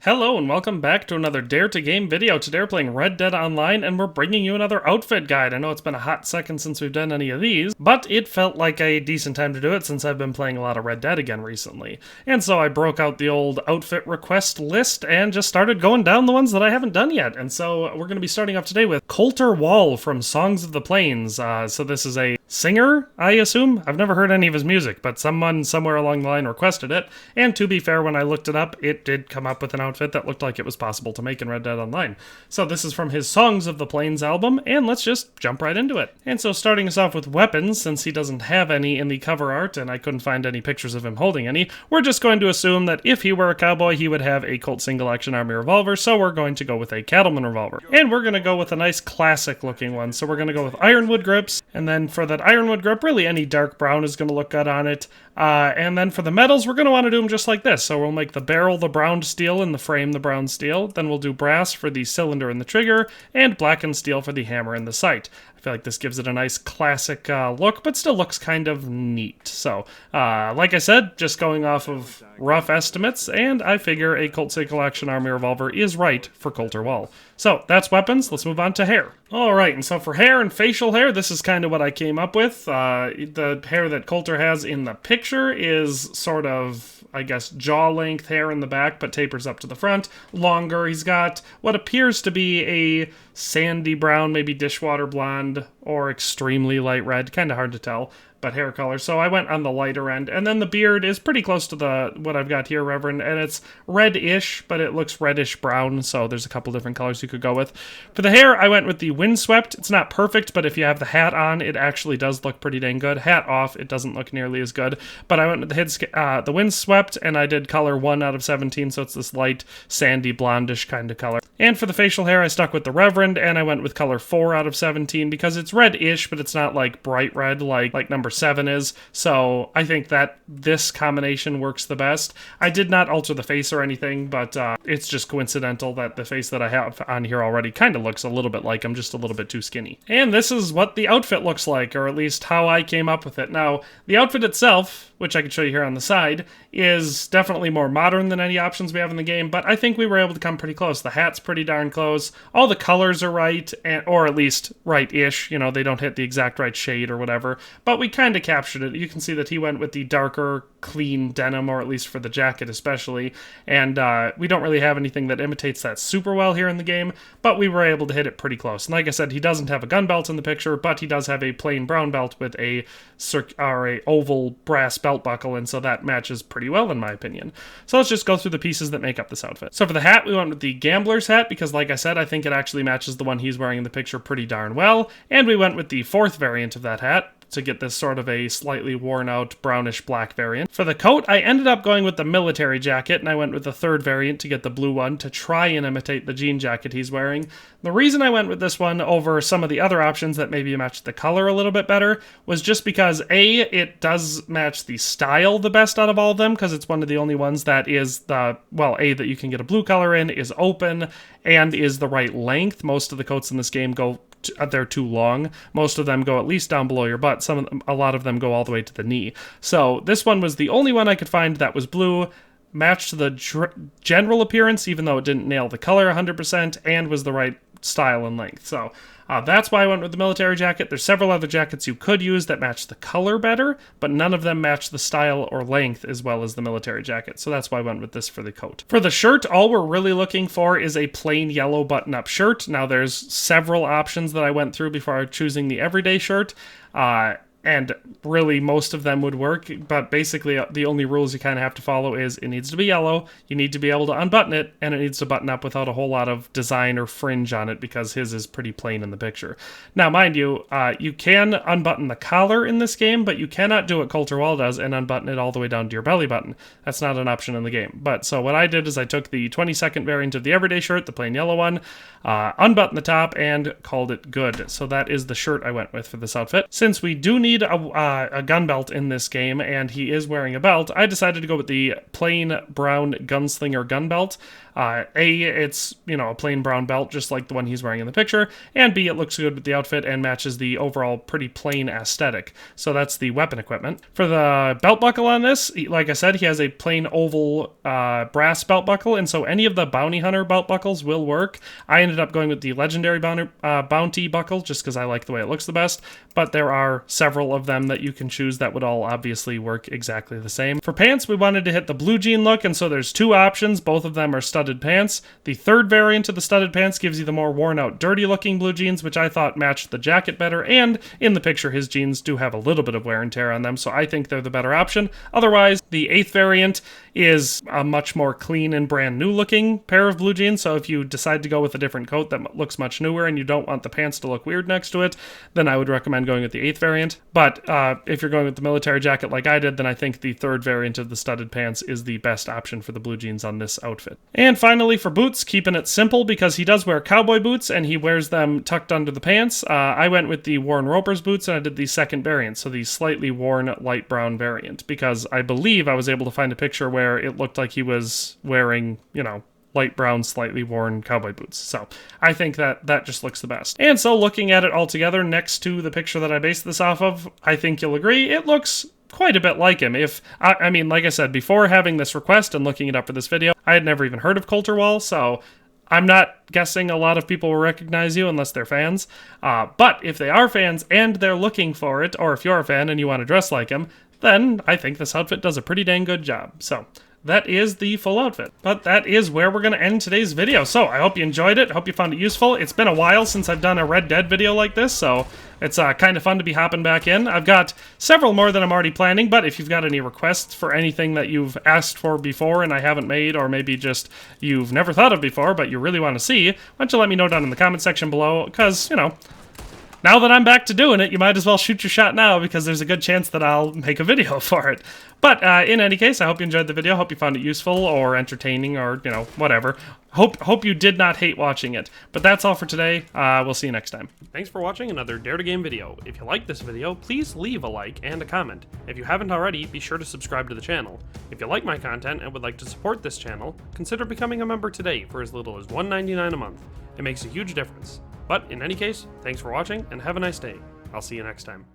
Hello and welcome back to another Dare to Game video. Today we're playing Red Dead Online and we're bringing you another outfit guide. I know it's been a hot second since we've done any of these, but it felt like a decent time to do it since I've been playing a lot of Red Dead again recently. And so I broke out the old outfit request list and just started going down the ones that I haven't done yet. And so we're going to be starting off today with Colter from Songs of the Plains. So this is a singer, I assume? I've never heard any of his music, but someone somewhere along the line requested it. And to be fair, when I looked it up, it did come up with an outfit that looked like it was possible to make in Red Dead Online. So this is from his Songs of the Plains album, and let's just jump right into it. And so starting us off with weapons, since he doesn't have any in the cover art, and I couldn't find any pictures of him holding any, we're just going to assume that if he were a cowboy, he would have a Colt single action army revolver, so we're going to go with a cattleman revolver. And we're going to go with a nice classic looking one, so we're going to go with ironwood grips, and then for that ironwood grip, really any dark brown is going to look good on it. And then for the metals, we're going to want to do them just like this. So we'll make the barrel the brown steel and the frame the brown steel. Then we'll do brass for the cylinder and the trigger, and blackened steel for the hammer and the sight. I feel like this gives it a nice classic look, but still looks kind of neat. So, like I said, just going off of rough estimates, and I figure a Colt single action army revolver is right for Colter Wall. So, that's weapons. Let's move on to hair. Alright, and so for hair and facial hair, this is kind of what I came up with. The hair that Colter has in the picture is sort of, I guess, jaw-length hair in the back, but tapers up to the front. Longer. He's got what appears to be a sandy brown, maybe dishwater blonde, or extremely light red. Kind of hard to tell, but hair color. So I went on the lighter end. And then the beard is pretty close to what I've got here, Reverend, and it's red-ish, but it looks reddish-brown, so there's a couple different colors you could go with. For the hair, I went with the windswept. It's not perfect, but if you have the hat on, it actually does look pretty dang good. Hat off, it doesn't look nearly as good. But I went with the windswept, and I did color 1 out of 17, so it's this light, sandy, blondish kind of color. And for the facial hair, I stuck with the Reverend, and I went with color 4 out of 17 because it's red-ish, but it's not like bright red like number 7 is. So I think that this combination works the best. I did not alter the face or anything, but it's just coincidental that the face that I have on here already kind of looks a little bit like him, just a little bit too skinny. And this is what the outfit looks like, or at least how I came up with it. Now, the outfit itself, which I can show you here on the side, is definitely more modern than any options we have in the game, but I think we were able to come pretty close. The hat's pretty darn close. All the colors are right, or at least right-ish. You know, they don't hit the exact right shade or whatever, but we kind of captured it. You can see that he went with the darker, clean denim, or at least for the jacket especially, and we don't really have anything that imitates that super well here in the game, but we were able to hit it pretty close. And like I said, he doesn't have a gun belt in the picture, but he does have a plain brown belt with a oval brass belt buckle, and so that matches pretty well in my opinion. So let's just go through the pieces that make up this outfit. So for the hat, we went with the gambler's hat because, like I said, I think it actually matches the one he's wearing in the picture pretty darn well, and we went with the 4th variant of that hat to get this sort of a slightly worn out brownish black variant. For the coat, I ended up going with the military jacket, and I went with the 3rd variant to get the blue one to try and imitate the jean jacket he's wearing. The reason I went with this one over some of the other options that maybe matched the color a little bit better was just because A, it does match the style the best out of all of them, because it's one of the only ones that is that you can get a blue color in, is open, and is the right length. Most of the coats in this game they're too long. Most of them go at least down below your butt. A lot of them go all the way to the knee. So this one was the only one I could find that was blue, matched the general appearance, even though it didn't nail the color 100%, and was the right style and length. So that's why I went with the military jacket. There's several other jackets you could use that match the color better, but none of them match the style or length as well as the military jacket. So that's why I went with this for the coat. For the shirt, all we're really looking for is a plain yellow button-up shirt. Now there's several options that I went through before choosing the everyday shirt. And really, most of them would work, but basically the only rules you kind of have to follow is it needs to be yellow, you need to be able to unbutton it, and it needs to button up without a whole lot of design or fringe on it because his is pretty plain in the picture. Now, mind you, you can unbutton the collar in this game, but you cannot do what Colter Wall does and unbutton it all the way down to your belly button. That's not an option in the game. But so what I did is I took the 22nd variant of the everyday shirt, the plain yellow one, unbuttoned the top, and called it good. So that is the shirt I went with for this outfit. Since we do need a gun belt in this game, and he is wearing a belt, I decided to go with the plain brown gunslinger gun belt. A, it's, a plain brown belt just like the one he's wearing in the picture, and B, it looks good with the outfit and matches the overall pretty plain aesthetic. So that's the weapon equipment. For the belt buckle on this, like I said, he has a plain oval brass belt buckle, and so any of the bounty hunter belt buckles will work. I ended up going with the legendary bounty buckle just because I like the way it looks the best, but there are several of them that you can choose that would all obviously work exactly the same. For pants, we wanted to hit the blue jean look, and so there's two options. Both of them are studded pants. The third variant of the studded pants gives you the more worn out, dirty looking blue jeans, which I thought matched the jacket better, and in the picture his jeans do have a little bit of wear and tear on them, so I think they're the better option. Otherwise, the 8th variant is a much more clean and brand new looking pair of blue jeans, so if you decide to go with a different coat that looks much newer and you don't want the pants to look weird next to it, then I would recommend going with the 8th variant. But if you're going with the military jacket like I did, then I think the 3rd variant of the studded pants is the best option for the blue jeans on this outfit. And finally, for boots, keeping it simple because he does wear cowboy boots and he wears them tucked under the pants. I went with the Warren Roper's boots and I did the 2nd variant, so the slightly worn light brown variant, because I believe I was able to find a picture where it looked like he was wearing, light brown, slightly worn cowboy boots. So I think that just looks the best. And so looking at it all together next to the picture that I based this off of, I think you'll agree it looks quite a bit like him. I mean, like I said, before having this request and looking it up for this video, I had never even heard of Colter, so I'm not guessing a lot of people will recognize you unless they're fans. But if they are fans and they're looking for it, or if you're a fan and you want to dress like him, then I think this outfit does a pretty dang good job. So that is the full outfit. But that is where we're going to end today's video. So I hope you enjoyed it. I hope you found it useful. It's been a while since I've done a Red Dead video like this, so it's kind of fun to be hopping back in. I've got several more that I'm already planning, but if you've got any requests for anything that you've asked for before and I haven't made, or maybe just you've never thought of before but you really want to see, why don't you let me know down in the comment section below, because, now that I'm back to doing it, you might as well shoot your shot now, because there's a good chance that I'll make a video for it. But in any case, I hope you enjoyed the video. Hope you found it useful or entertaining or, whatever. Hope you did not hate watching it. But that's all for today. We'll see you next time. Thanks for watching another Dare to Game video. If you liked this video, please leave a like and a comment. If you haven't already, be sure to subscribe to the channel. If you like my content and would like to support this channel, consider becoming a member today for as little as $1.99 a month. It makes a huge difference. But in any case, thanks for watching and have a nice day. I'll see you next time.